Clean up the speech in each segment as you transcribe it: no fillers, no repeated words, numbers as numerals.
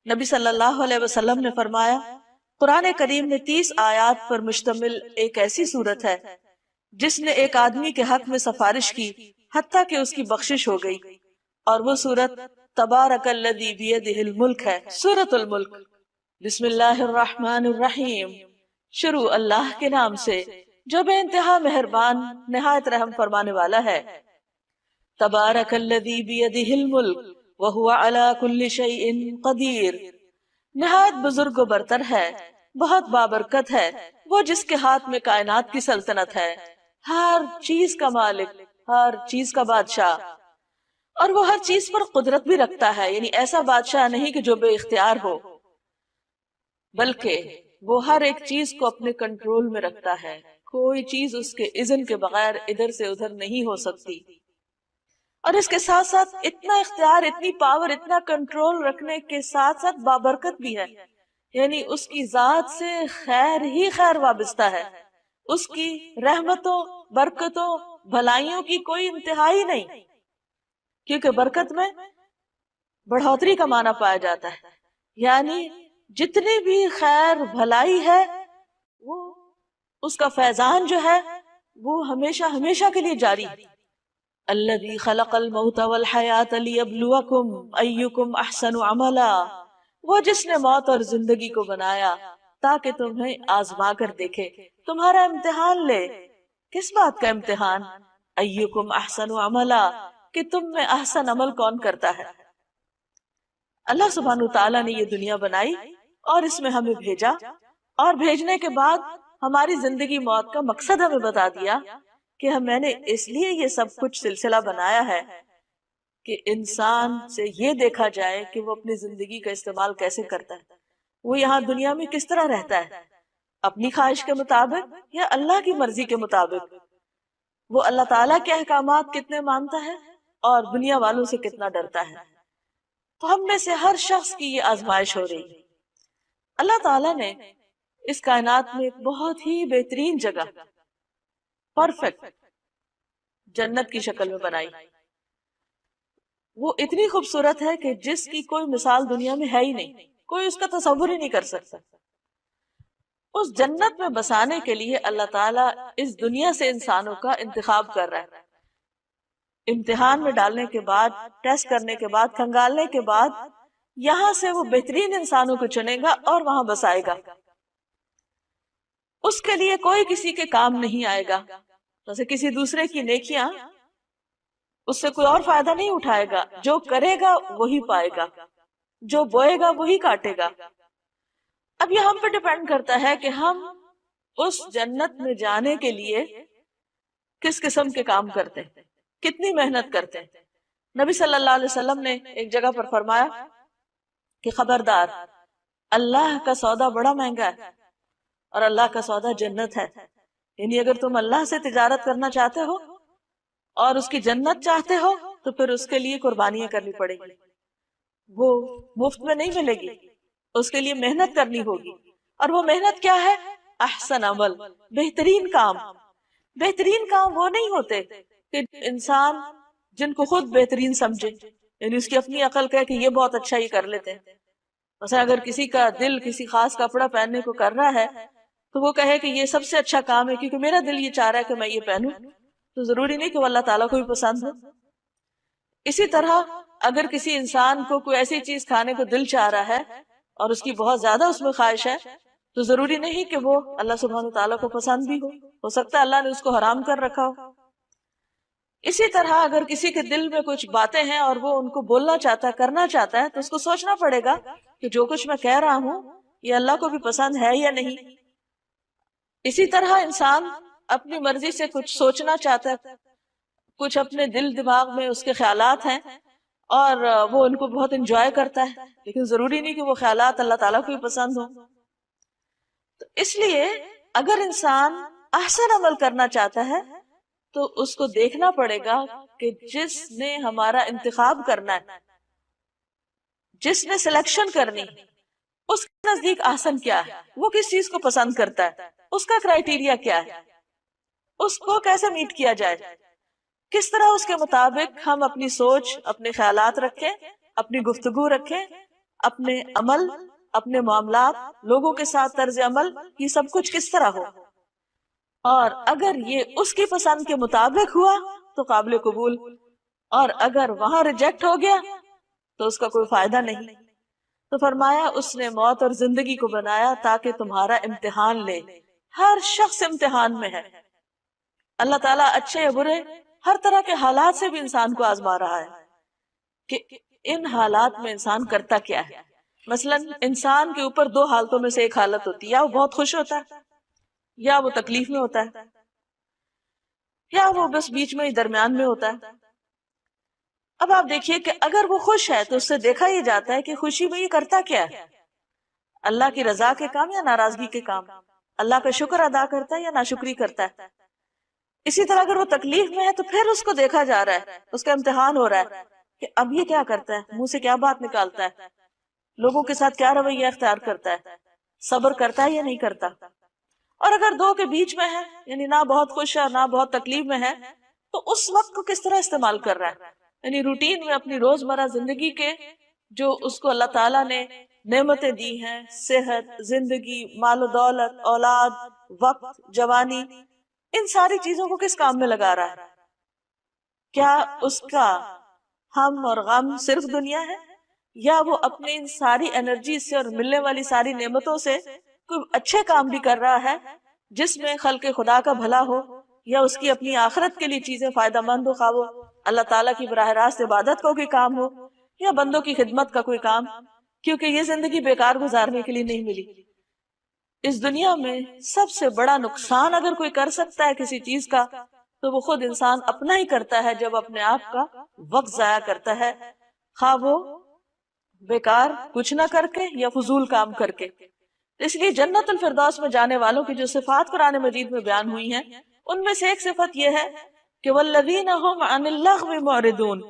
نبی صلی اللہ علیہ وسلم نے فرمایا قرآن کریم میں 30 آیات پر مشتمل ایک ایسی صورت ہے جس نے ایک آدمی کے حق میں سفارش کی حتیٰ کہ اس کی بخشش ہو گئی، اور وہ صورت تبارک الذی بیدہ الملک ہے، سورۃ الملک۔ بسم اللہ الرحمن الرحیم، شروع اللہ کے نام سے جو بے انتہا مہربان نہایت رحم فرمانے والا ہے۔ تبارک الذی بیدہ الملک وہو علی کل شیء قدیر، نہایت بزرگ و برتر ہے، بہت بابرکت ہے وہ جس کے ہاتھ میں کائنات کی سلطنت ہے، ہر چیز کا مالک، ہر چیز کا بادشاہ، اور وہ ہر چیز پر قدرت بھی رکھتا ہے، یعنی ایسا بادشاہ نہیں کہ جو بے اختیار ہو، بلکہ وہ ہر ایک چیز کو اپنے کنٹرول میں رکھتا ہے، کوئی چیز اس کے اذن کے بغیر ادھر سے ادھر نہیں ہو سکتی۔ اور اس کے ساتھ ساتھ اتنا اختیار، اتنی پاور، اتنا کنٹرول رکھنے کے ساتھ ساتھ بابرکت بھی ہے، یعنی اس کی ذات سے خیر ہی خیر وابستہ ہے، اس کی رحمتوں، برکتوں، بھلائیوں کی کوئی انتہائی نہیں، کیونکہ برکت میں بڑھوتری کا معنی پایا جاتا ہے، یعنی جتنی بھی خیر بھلائی ہے وہ اس کا فیضان جو ہے وہ ہمیشہ ہمیشہ کے لیے جاری ہے۔ الذی خلق الموت والحیات لیبلوکم ایکم احسن عملا، وہ جس نے موت اور زندگی کو بنایا تاکہ تمہیں آزما کر دیکھے، تمہارا امتحان لے۔ کس بات کا امتحان؟ ایکم احسن عملا، کہ تم میں احسن عمل کون کرتا ہے۔ اللہ سبحانہ وتعالیٰ نے یہ دنیا بنائی اور اس میں ہمیں بھیجا، اور بھیجنے کے بعد ہماری زندگی موت کا مقصد ہمیں بتا دیا کہ میں نے اس لیے یہ سب کچھ سلسلہ بنایا ہے کہ انسان سے یہ دیکھا جائے کہ وہ اپنی زندگی کا استعمال کیسے کرتا ہے، وہ یہاں دنیا میں کس طرح رہتا ہے، اپنی خواہش کے مطابق یا اللہ کی مرضی کے مطابق، وہ اللہ تعالیٰ کے احکامات کتنے مانتا ہے اور دنیا والوں سے کتنا ڈرتا ہے۔ تو ہم میں سے ہر شخص کی یہ آزمائش ہو رہی ہے۔ اللہ تعالیٰ نے اس کائنات میں ایک بہت ہی بہترین جگہ، پرفیکٹ جنت کی شکل میں بنائی، وہ اتنی خوبصورت ہے کہ جس کی کوئی مثال دنیا میں ہے ہی نہیں، کوئی اس کا تصور ہی نہیں کر سکتا۔ اس جنت میں بسانے کے لیے اللہ تعالیٰ اس دنیا سے انسانوں کا انتخاب کر رہا ہے، امتحان میں ڈالنے کے بعد، ٹیسٹ کرنے کے بعد، کھنگالنے کے بعد یہاں سے وہ بہترین انسانوں کو چنے گا اور وہاں بسائے گا۔ اس کے لیے کوئی کسی کے کام نہیں آئے گا، جیسے کسی دوسرے کی نیکیاں اس سے کوئی اور فائدہ نہیں اٹھائے گا، جو کرے گا وہی پائے گا، جو بوئے گا وہی کاٹے گا۔ اب یہ ہم پہ ڈیپینڈ کرتا ہے کہ ہم اس جنت میں جانے کے لیے کس قسم کے کام کرتے ہیں، کتنی محنت کرتے ہیں۔ نبی صلی اللہ علیہ وسلم نے ایک جگہ پر فرمایا کہ خبردار، اللہ کا سودا بڑا مہنگا ہے اور اللہ کا سودا جنت ہے، یعنی اگر تم اللہ سے تجارت کرنا چاہتے ہو اور اس کی جنت چاہتے ہو تو پھر اس کے لیے قربانیاں کرنی پڑے گی، وہ مفت میں نہیں ملے گی، اس کے لیے محنت کرنی ہوگی۔ اور وہ محنت کیا ہے؟ احسن عمل، بہترین کام۔ بہترین کام وہ نہیں ہوتے کہ انسان جن کو خود بہترین سمجھے، یعنی اس کی اپنی عقل کہے کہ یہ بہت اچھا یہ کر لیتے ہیں۔ مثلا اگر کسی کا دل کسی خاص کپڑا پہننے کو کر رہا ہے تو وہ کہے کہ یہ سب سے اچھا کام ہے کیونکہ میرا دل یہ چاہ رہا ہے کہ میں یہ پہنوں، تو ضروری نہیں کہ وہ اللہ تعالیٰ کو بھی پسند ہو۔ اسی طرح اگر کسی انسان کو کوئی ایسی چیز کھانے کو دل چاہ رہا ہے اور اس کی بہت زیادہ اس میں خواہش ہے تو ضروری نہیں کہ وہ اللہ سبحانہ تعالیٰ کو پسند بھی ہو سکتا ہے اللہ نے اس کو حرام کر رکھا ہو۔ اسی طرح اگر کسی کے دل میں کچھ باتیں ہیں اور وہ ان کو بولنا چاہتا ہے، کرنا چاہتا ہے، تو اس کو سوچنا پڑے گا کہ جو کچھ میں کہہ رہا ہوں یہ اللہ کو بھی پسند ہے یا نہیں۔ اسی طرح انسان اپنی مرضی سے کچھ سوچنا چاہتا ہے، کچھ اپنے دل دماغ میں اس کے خیالات ہیں اور وہ ان کو بہت انجوائے کرتا ہے، لیکن ضروری نہیں کہ وہ خیالات اللہ تعالیٰ کو بھی پسند ہوں۔ تو اس لیے اگر انسان احسن عمل کرنا چاہتا ہے تو اس کو دیکھنا پڑے گا کہ جس نے ہمارا انتخاب کرنا ہے، جس نے سلیکشن کرنی، اس کے نزدیک احسن کیا ہے، وہ کس چیز کو پسند کرتا ہے، اس کا کرائیٹیریا کیا ہے، اس کو کیسے میٹ کیا جائے، کس طرح اس کے مطابق ہم اپنی سوچ، اپنے خیالات رکھیں، اپنی گفتگو رکھیں اپنے عمل، اپنے معاملات، لوگوں کے ساتھ طرز عمل، یہ سب کچھ کس طرح ہو، اور اگر یہ اس کی پسند کے مطابق ہوا تو قابل قبول، اور اگر وہاں ریجیکٹ ہو گیا تو اس کا کوئی فائدہ نہیں۔ تو فرمایا اس نے موت اور زندگی کو بنایا تاکہ تمہارا امتحان لے۔ ہر شخص امتحان میں ہے، اللہ تعالیٰ اچھے یا برے ہر طرح کے حالات سے بھی انسان کو آزما رہا ہے کہ ان حالات میں انسان کرتا کیا ہے۔ مثلا انسان کے اوپر دو حالتوں میں سے ایک حالت ہوتی ہے، یا وہ بہت خوش ہوتا ہے یا وہ تکلیف میں ہوتا ہے، یا وہ بس بیچ میں ہی درمیان میں ہوتا ہے۔ اب آپ دیکھیے کہ اگر وہ خوش ہے تو اس سے دیکھا یہ جاتا ہے کہ خوشی میں یہ کرتا کیا ہے، اللہ کی رضا کے کام یا ناراضگی کے کام، اللہ کا شکر ادا کرتا ہے یا ناشکری کرتا ہے۔ اسی طرح اگر وہ تکلیف میں ہے تو پھر اس کو دیکھا جا رہا ہے، اس کا امتحان ہو رہا ہے کہ اب یہ کیا کرتا ہے، منہ سے کیا بات نکالتا ہے، لوگوں کے ساتھ کیا رویہ اختیار کرتا ہے، صبر کرتا ہے یا نہیں کرتا۔ اور اگر دو کے بیچ میں ہے، یعنی نہ بہت خوش ہے نہ بہت تکلیف میں ہے، تو اس وقت کو کس طرح استعمال کر رہا ہے، یعنی روٹین میں اپنی روزمرہ زندگی کے جو اس کو اللہ تعالیٰ نے نعمتیں دی ہیں، صحت، زندگی، مال و دولت، اولاد، وقت، جوانی، ان ساری چیزوں کو کس کام میں لگا رہا ہے؟ کیا اس کا ہم اور غم صرف دنیا ہے، یا وہ اپنی ان ساری انرجی سے اور ملنے والی ساری نعمتوں سے کوئی اچھے کام بھی کر رہا ہے جس میں خلق خدا کا بھلا ہو، یا اس کی اپنی آخرت کے لیے چیزیں فائدہ مند ہو، خواہ وہ اللہ تعالیٰ کی براہ راست عبادت کا کوئی کام ہو یا بندوں کی خدمت کا کوئی کام، کیونکہ یہ زندگی بیکار گزارنے کے لیے نہیں ملی۔ اس دنیا میں سب سے بڑا نقصان اگر کوئی کر سکتا ہے کسی چیز کا تو وہ خود انسان اپنا ہی کرتا ہے، جب اپنے آپ کا وقت ضائع کرتا ہے، خواہ وہ بیکار کچھ نہ کر کے یا فضول کام کر کے۔ اس لیے جنت الفردوس میں جانے والوں کی جو صفات قرآن مجید میں بیان ہوئی ہیں، ان میں سے ایک صفت یہ ہے کہ والذین هم عن اللغو معرضون،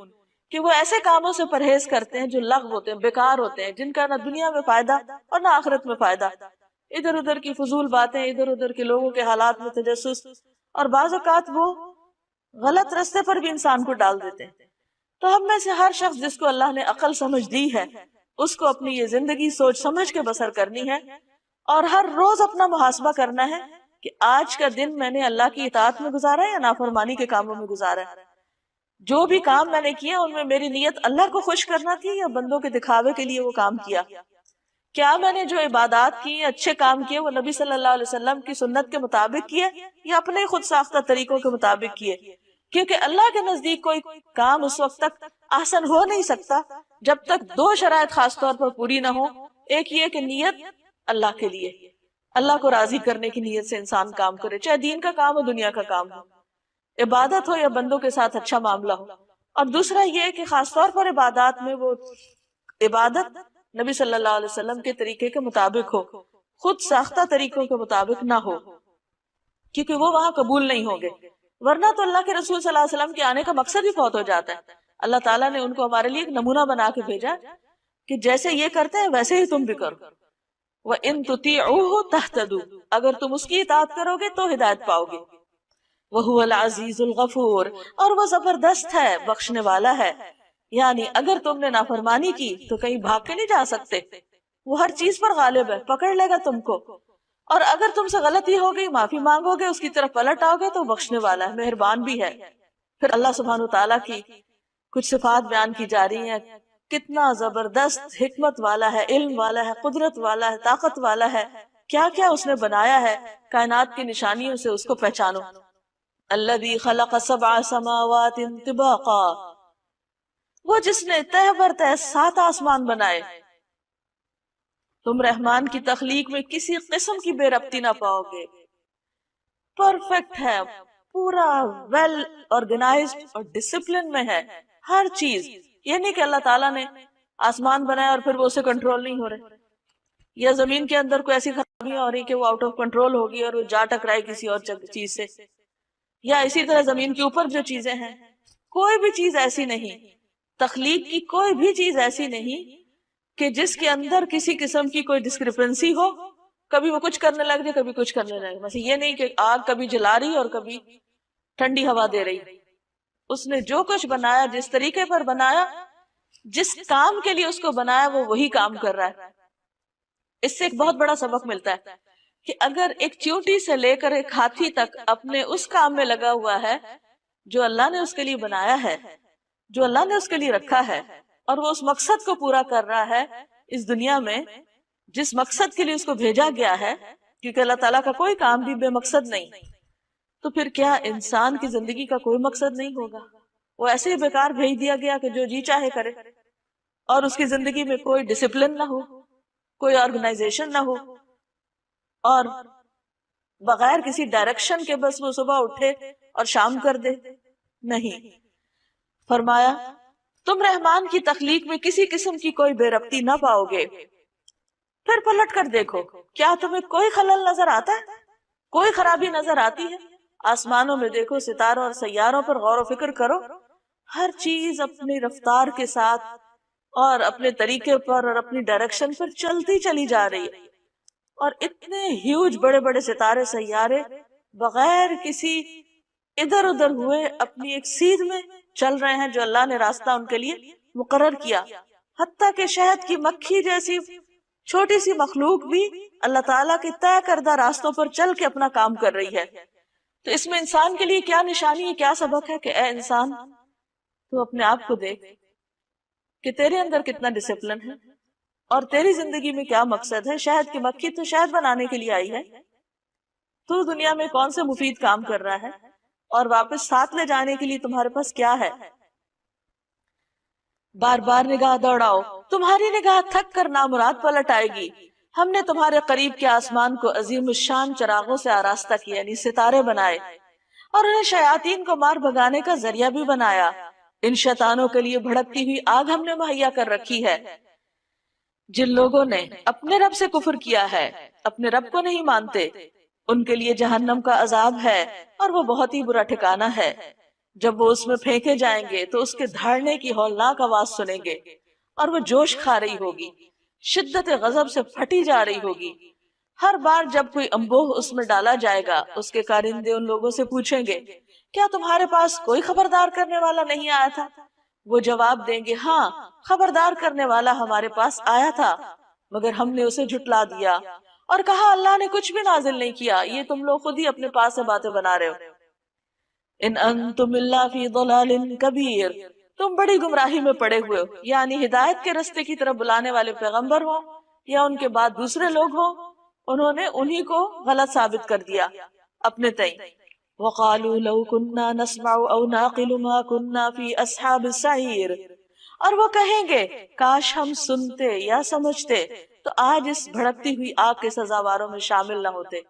کہ وہ ایسے کاموں سے پرہیز کرتے ہیں جو لغو ہوتے ہیں، بیکار ہوتے ہیں، جن کا نہ دنیا میں فائدہ اور نہ آخرت میں فائدہ، ادھر ادھر کی فضول باتیں، ادھر ادھر کے لوگوں کے حالات میں تجسس، اور بعض اوقات وہ غلط رستے پر بھی انسان کو ڈال دیتے ہیں۔ تو ہم میں سے ہر شخص جس کو اللہ نے عقل سمجھ دی ہے، اس کو اپنی یہ زندگی سوچ سمجھ کے بسر کرنی ہے، اور ہر روز اپنا محاسبہ کرنا ہے کہ آج کا دن میں نے اللہ کی اطاعت میں گزارا ہے یا نافرمانی کے کاموں میں گزارا ہے، جو بھی کام میں نے کیا ان میں میری نیت اللہ کو خوش کرنا تھی یا بندوں کے دکھاوے کے لیے وہ کام کیا، کیا میں نے جو عبادات کی، اچھے کام کیے، وہ نبی صلی اللہ علیہ وسلم کی سنت کے مطابق کیے یا اپنے خود ساختہ طریقوں کے مطابق کیے، کیونکہ اللہ کے نزدیک کوئی کام اس وقت تک آسان ہو نہیں سکتا جب تک دو شرائط خاص طور پر پوری نہ ہو۔ ایک یہ کہ نیت اللہ کے لیے، اللہ کو راضی کرنے کی نیت سے انسان کام کرے، چاہے دین کا کام ہو دنیا کا کام ہو، عبادت ہو یا بندوں کے ساتھ اچھا معاملہ ہو۔ اور دوسرا یہ کہ خاص طور پر عبادات میں وہ عبادت نبی صلی اللہ علیہ وسلم کے طریقے کے مطابق ہو، خود ساختہ طریقوں کے مطابق نہ ہو، کیونکہ وہ وہاں قبول نہیں ہوں گے، ورنہ تو اللہ کے رسول صلی اللہ علیہ وسلم کے آنے کا مقصد ہی فوت ہو جاتا ہے۔ اللہ تعالیٰ نے ان کو ہمارے لیے ایک نمونہ بنا کے بھیجا کہ جیسے یہ کرتے ہیں ویسے ہی تم بھی کرو، وَإِن تُطِيعُوهُ تَهْتَدُوا، اگر تم اس کی اطاعت کرو گے تو ہدایت پاؤ گے، وَهُوَ الْعَزِيزُ الْغَفُورُ، اور وہ زبردست ہے، بخشنے والا ہے، یعنی اگر تم نے نافرمانی کی تو کہیں بھاگ کے نہیں جا سکتے، وہ ہر چیز پر غالب ہے، پکڑ لے گا تم کو، اور اگر تم سے غلطی ہو گئی، معافی مانگو گے، اس کی طرف پلٹ آؤ گے تو بخشنے والا ہے، مہربان بھی ہے۔ پھر اللہ سبحانہ وتعالیٰ کی کچھ صفات بیان کی جا رہی ہیں، کتنا زبردست حکمت والا ہے، علم والا ہے، قدرت والا ہے، طاقت والا ہے، کیا کیا اس نے بنایا ہے، کائنات کی نشانیوں سے اس کو پہچانو۔ الذی خلق سبع سماوات طباقا، وہ جس نے تہ بر تہ 7 آسمان بنائے، تم رحمان کی تخلیق میں کسی قسم کی بے ربطی نہ پاؤ گے، پرفیکٹ ہے، پورا ویل آرگنائزڈ اور ڈسپلن میں ہے ہر چیز۔ یہ نہیں کہ اللہ تعالیٰ نے آسمان بنایا اور پھر وہ اسے کنٹرول نہیں ہو رہے، یا زمین کے اندر کوئی ایسی خرابیاں ہو رہی کہ وہ آؤٹ آف کنٹرول ہوگی اور وہ جا ٹکرائے کسی اور چیز سے، یا اسی طرح زمین کے اوپر جو چیزیں ہیں، کوئی بھی چیز ایسی نہیں، تخلیق کی کوئی بھی چیز ایسی نہیں کہ جس کے اندر کسی قسم کی کوئی ڈسکرپنسی ہو، کبھی وہ کچھ کرنے لگ جائے کبھی کچھ کرنے لگے۔ مثلا یہ نہیں کہ آگ کبھی جلا رہی اور کبھی ٹھنڈی ہوا دے رہی، اس نے جو کچھ بنایا جس طریقے پر بنایا جس کام کے لیے اس کو بنایا وہ وہی کام کر رہا ہے۔ اس سے ایک بہت بڑا سبق ملتا ہے کہ اگر ایک چیونٹی سے لے کر ایک ہاتھی تک اپنے اس کام میں لگا ہوا ہے جو اللہ نے اس کے لیے بنایا ہے، جو اللہ نے اس کے لیے رکھا ہے، اور وہ اس مقصد کو پورا کر رہا ہے اس دنیا میں جس مقصد کے لیے اس کو بھیجا گیا ہے، کیونکہ اللہ تعالیٰ کا کوئی کام بھی بے مقصد نہیں، تو پھر کیا انسان کی زندگی کا کوئی مقصد نہیں ہوگا؟ وہ ایسے ہی بیکار بھیج دیا گیا کہ جو جی چاہے کرے، اور اس کی زندگی میں کوئی ڈسپلن نہ ہو، کوئی آرگنائزیشن نہ ہو، اور بغیر کسی ڈائریکشن کے بس وہ صبح اٹھے اور شام کر دے۔ نہیں، فرمایا تم رحمان کی تخلیق میں کسی قسم کی کوئی بے ربطی نہ پاؤ گے۔ پھر پلٹ کر دیکھو، کیا تمہیں کوئی خلل نظر آتا ہے؟ کوئی خرابی نظر آتی ہے؟ آسمانوں میں دیکھو، ستاروں اور سیاروں پر غور و فکر کرو، ہر چیز اپنی رفتار کے ساتھ اور اپنے طریقے پر اور اپنی ڈائریکشن پر چلتی چلی جا رہی ہے، اور اتنے ہیوج بڑے بڑے ستارے سیارے بغیر کسی ادھر ادھر ہوئے اپنی ایک سیدھ میں چل رہے ہیں جو اللہ نے راستہ ان کے لیے مقرر کیا۔ حتیٰ کہ شہد کی مکھی جیسی چھوٹی سی مخلوق بھی اللہ تعالیٰ کے طے کردہ راستوں پر چل کے اپنا کام کر رہی ہے۔ تو اس میں انسان کے لیے کیا نشانی ہے، کیا سبق ہے کہ اے انسان تو اپنے آپ کو دیکھ کہ تیرے اندر کتنا ڈسپلن ہے اور تیری زندگی میں کیا مقصد ہے۔ شہد کی مکھی تو شہد بنانے کے لیے آئی ہے، تو دنیا میں کون سے مفید کام کر رہا ہے، اور واپس ساتھ لے جانے کے لیے تمہارے پاس کیا ہے؟ بار بار نگاہ دوڑاؤ، تمہاری نگاہ تھک کر نامراد پلٹ آئے گی۔ ہم نے تمہارے قریب کے آسمان کو عظیم الشان چراغوں سے آراستہ کیا، یعنی ستارے بنائے، اور انہیں شیاطین کو مار بھگانے کا ذریعہ بھی بنایا۔ ان شیطانوں کے لیے بھڑکتی ہوئی آگ ہم نے مہیا کر رکھی ہے۔ جن لوگوں نے اپنے رب سے کفر کیا ہے، اپنے رب کو نہیں مانتے، ان کے لیے جہنم کا عذاب ہے، اور وہ بہت ہی برا ٹھکانہ ہے۔ جب وہ اس میں پھینکے جائیں گے تو اس کے دھاڑنے کی ہولناک آواز سنیں گے، اور وہ جوش کھا رہی ہوگی، شدت غضب سے پھٹی جا رہی ہوگی۔ ہر بار جب کوئی انبوہ اس میں ڈالا جائے گا، اس کے کارندے ان لوگوں سے پوچھیں گے، کیا تمہارے پاس کوئی خبردار کرنے والا نہیں آیا تھا؟ وہ جواب دیں گے، ہاں، خبردار کرنے والا ہمارے پاس آیا تھا، مگر ہم نے اسے جھٹلا دیا اور کہا اللہ نے کچھ بھی نازل نہیں کیا، یہ تم لوگ خود ہی اپنے پاس سے باتیں بنا رہے ہو۔ ان انتم الا فی ضلال کبیر، تم بڑی گمراہی میں پڑے ہوئے ہو، یعنی ہدایت کے رستے کی طرف بلانے والے پیغمبر ہوں یا ان کے بعد دوسرے لوگ ہوں، انہوں نے انہی کو غلط ثابت کر دیا اپنے تئیں۔ وقالوا لو كنا نسمع او نعقل ما كنا في اصحاب السعیر، اور وہ کہیں گے کاش ہم سنتے یا سمجھتے تو آج اس بھڑکتی ہوئی آگ کے سزاواروں میں شامل نہ ہوتے۔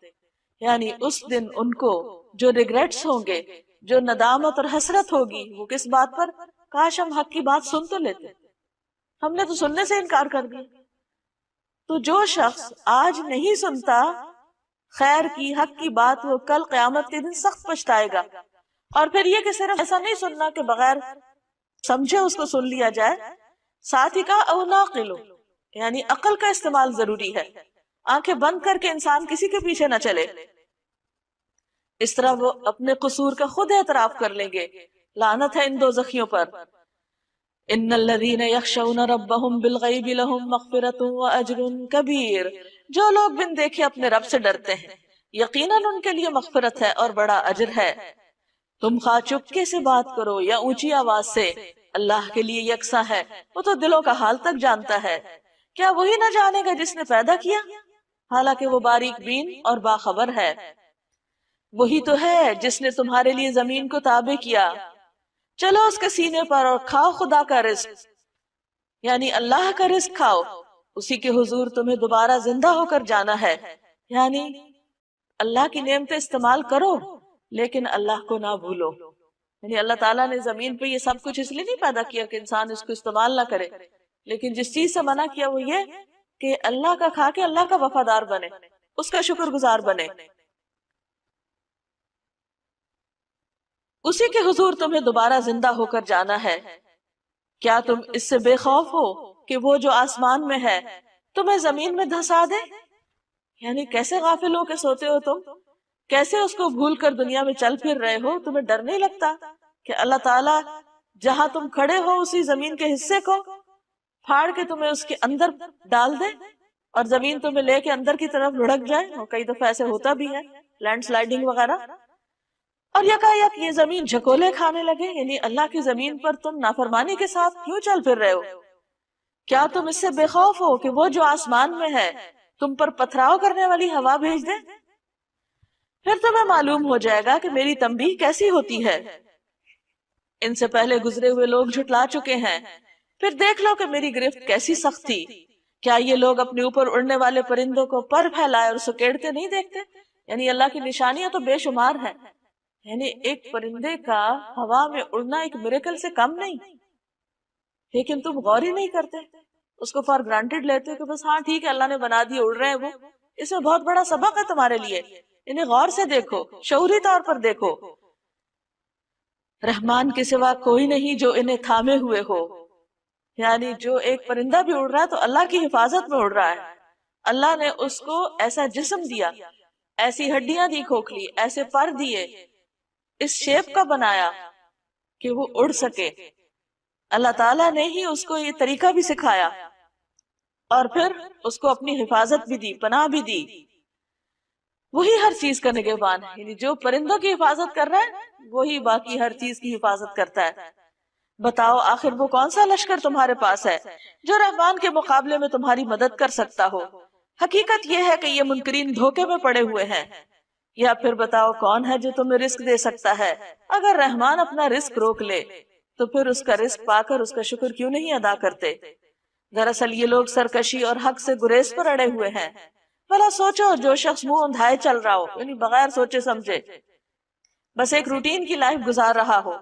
یعنی اس دن ان کو جو ریگریٹس ہوں گے، جو ندامت اور حسرت ہوگی، وہ کس بات پر؟ کاش ہم حق کی بات سن تو لیتے، ہم نے تو سننے سے انکار کر دیا۔ تو جو شخص آج نہیں سنتا خیر کی، حق کی بات، وہ کل قیامت کے دن سخت پچھتائے گا۔ اور پھر یہ کہ صرف ایسا نہیں سننا کہ بغیر سمجھے اس کو سن لیا جائے، ساتھ ہی کہا او ناقلو، یعنی عقل کا استعمال ضروری ہے۔ آنکھیں بند کر کے انسان کسی کے پیچھے نہ چلے، اس طرح وہ اپنے قصور کا خود اعتراف کر لیں گے۔ لعنت ہے ان دوزخیوں پر۔ ان الذین یخشون ربهم بالغیب لهم مغفرۃ واجر کبیر، جو لوگ بن دیکھے اپنے رب سے ڈرتے ہیں، یقیناً ان کے لیے مغفرت ہے اور بڑا اجر ہے۔ تم خواہ چپکے سے بات کرو یا اونچی آواز سے، اللہ کے لیے یکساں ہے، وہ تو دلوں کا حال تک جانتا ہے۔ کیا وہی نہ جانے گا جس نے پیدا کیا؟ حالانکہ وہ باریک بین اور باخبر ہے۔ وہی تو ہے جس نے تمہارے لیے زمین کو تابع کیا، چلو اس کے سینے پر اور کھاؤ خدا کا رزق، یعنی اللہ کا رزق کھاؤ، اسی کے حضور تمہیں دوبارہ زندہ ہو کر جانا ہے۔ یعنی اللہ کی نعمتیں استعمال کرو لیکن اللہ کو نہ بھولو۔ یعنی اللہ تعالیٰ نے زمین پہ یہ سب کچھ اس لیے نہیں پیدا کیا کہ انسان اس کو استعمال نہ کرے، لیکن جس چیز سے منع کیا وہ یہ کہ اللہ کا کھا کے اللہ کا وفادار بنے، اس کا شکر گزار بنے۔ اسی کے حضور تمہیں دوبارہ زندہ ہو کر جانا ہے۔ کیا تم اس سے بے خوف ہو کہ وہ جو آسمان میں ہے تمہیں زمین میں دھسا دے؟ یعنی کیسے غافل ہو کے سوتے ہو تم، کیسے اس کو بھول کر دنیا میں چل پھر رہے ہو؟ تمہیں ڈر نہیں لگتا کہ اللہ تعالیٰ جہاں تم کھڑے ہو اسی زمین کے حصے کو پھاڑ کے تمہیں اس کے اندر ڈال دے اور زمین تمہیں لے کے اندر کی طرف لڑک جائے، اور کئی دفعہ ایسے ہوتا بھی ہے، لینڈ سلائیڈنگ وغیرہ، اور یکایک یہ زمین جھکولے کھانے لگے، یعنی اللہ کی زمین پر تم نافرمانی کے ساتھ کیوں چل پھر رہے ہو؟ کیا تم اس سے بے خوف ہو کہ وہ جو آسمان میں ہے تم پر پتھراؤ کرنے والی ہوا بھیج دے؟ پھر تمہیں معلوم ہو جائے گا کہ میری تنبیہ کیسی ہوتی ہے۔ ان سے پہلے گزرے ہوئے لوگ جھٹلا چکے ہیں، پھر دیکھ لو کہ میری گرفت کیسی سخت تھی۔ کیا یہ لوگ اپنے اوپر اڑنے والے پرندوں کو پر پھیلائے اور سکیڑتے نہیں دیکھتے؟ یعنی اللہ کی نشانیاں تو بے شمار ہیں، یعنی ایک پرندے کا ہوا میں اڑنا ایک میریکل سے کم نہیں، لیکن تم غور ہی نہیں کرتے، اس کو فار گرانٹیڈ لیتے ہو کہ بس ہاں ٹھیک ہے اللہ نے بنا دیا، اڑ رہے ہیں وہ۔ اس میں بہت بڑا سبق ہے تمہارے لیے، انہیں غور سے دیکھو، شعوری طور پر دیکھو۔ رحمان کے سوا کوئی نہیں جو انہیں تھامے ہوئے ہو، یعنی جو ایک پرندہ بھی اڑ رہا ہے تو اللہ کی حفاظت میں اڑ رہا ہے۔ اللہ نے اس کو ایسا جسم دیا، ایسی ہڈیاں دی کھوکھلی، ایسے پر دیے، اس شیپ کا بنایا کہ وہ اڑ سکے۔ اللہ تعالیٰ نے ہی اس کو یہ طریقہ بھی سکھایا اور پھر اس کو اپنی حفاظت بھی دی، پناہ بھی دی۔ وہی ہر چیز کا نگہبان ہے، یعنی جو پرندوں کی حفاظت کر رہا ہے وہی باقی ہر چیز کی حفاظت کرتا ہے۔ بتاؤ آخر وہ کون سا لشکر تمہارے پاس ہے جو رحمان کے مقابلے میں تمہاری مدد کر سکتا ہو؟ حقیقت یہ ہے کہ یہ منکرین دھوکے میں پڑے ہوئے ہیں۔ یا پھر بتاؤ کون ہے جو تمہیں رزق دے سکتا ہے؟ اگر رحمان اپنا رزق روک لے تو پھر اس کا رزق پا کر اس کا شکر کیوں نہیں ادا کرتے؟ دراصل یہ لوگ سرکشی اور حق سے گریز پر اڑے ہوئے ہیں۔ بھلا سوچو جو شخص منہ اندھائے چل رہا ہو، یعنی بغیر سوچے سمجھے بس ایک روٹین کی لائف گزار رہا ہو،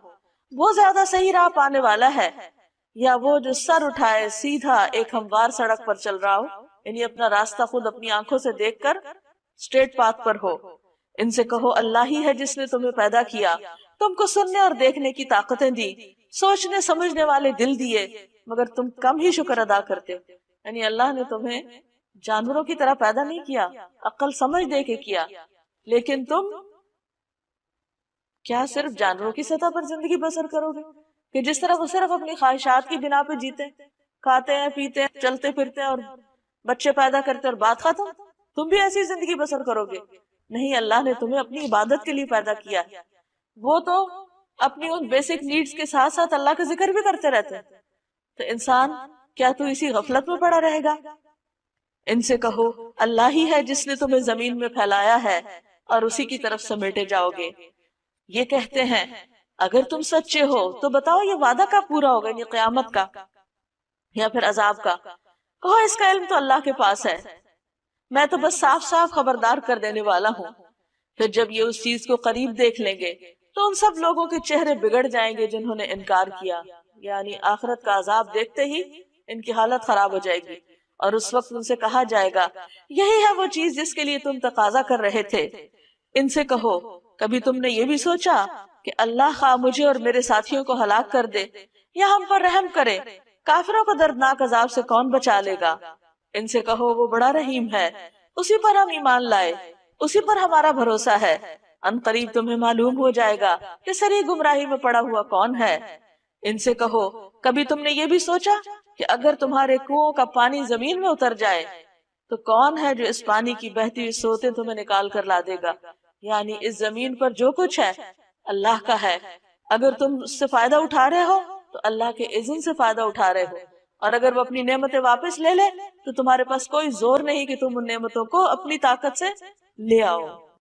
وہ زیادہ صحیح راہ پانے والا ہے، یا وہ جو سر اٹھائے سیدھا ایک ہموار سڑک پر چل رہا ہو، یعنی اپنا راستہ خود اپنی آنکھوں سے دیکھ کر اسٹریٹ پاتھ پر ہو؟ ان سے کہو اللہ ہی ہے جس نے تمہیں پیدا کیا، تم کو سننے اور دیکھنے کی طاقتیں دی، سوچنے سمجھنے والے دل دیے، مگر تم کم ہی شکر ادا کرتے ہو۔ یعنی اللہ نے تمہیں جانوروں کی طرح پیدا نہیں کیا، عقل سمجھ دے کے کیا، لیکن تم کیا صرف جانوروں کی سطح پر زندگی بسر کرو گے کہ جس طرح وہ صرف اپنی خواہشات کی بنا پہ جیتے، کھاتے ہیں، پیتے ہیں، چلتے پھرتے ہیں اور بچے پیدا کرتے اور بات ختم؟ تم بھی ایسی زندگی بسر کرو گے؟ نہیں، اللہ نے تمہیں اپنی عبادت کے لیے پیدا کیا۔ وہ تو اپنی ان بیسک نیڈز کے ساتھ ساتھ اللہ کا ذکر بھی کرتے رہتے ہیں، تو انسان کیا تو اسی غفلت میں پڑا رہے گا؟ ان سے کہو اللہ ہی ہے جس نے تمہیں زمین میں پھیلایا ہے اور اسی کی طرف سمیٹے جاؤ گے۔ یہ کہتے ہیں اگر تم سچے ہو تو بتاؤ یہ وعدہ کب پورا ہوگا، یعنی قیامت کا یا پھر عذاب کا؟ کہو اس کا علم تو اللہ کے پاس ہے، میں تو بس صاف صاف خبردار کر دینے والا ہوں۔ پھر جب یہ اس چیز کو قریب دیکھ لیں گے تو ان سب لوگوں کے چہرے بگڑ جائیں گے جنہوں نے انکار کیا، یعنی آخرت کا عذاب دیکھتے ہی ان کی حالت خراب ہو جائے گی، اور اس وقت ان سے کہا جائے گا یہی ہے وہ چیز جس کے لیے تم تقاضا کر رہے تھے۔ ان سے کہو کبھی تم نے یہ بھی سوچا کہ اللہ خواہ مجھے اور میرے ساتھیوں کو ہلاک کر دے یا ہم پر رحم کرے، کافروں کو دردناک عذاب سے کون بچا لے گا؟ ان سے کہو وہ بڑا رحیم ہے، اسی پر ہم ایمان لائے، اسی پر ہمارا بھروسہ ہے، ان قریب تمہیں معلوم ہو جائے گا کہ سری گمراہی میں پڑا ہوا کون ہے۔ ان سے کہو کبھی تم نے یہ بھی سوچا کہ اگر تمہارے کنووں کا پانی زمین میں اتر جائے تو کون ہے جو اس پانی کی بہتی ہوئی سوتیں تمہیں نکال کر لا دے گا؟ یعنی اس زمین پر جو کچھ ہے اللہ کا ہے، اگر تم اس سے فائدہ اٹھا رہے ہو تو اللہ کے اذن سے فائدہ اٹھا رہے ہو، اور اگر وہ اپنی نعمتیں واپس لے لے تو تمہارے پاس کوئی زور نہیں کہ تم ان نعمتوں کو اپنی طاقت سے لے آؤ۔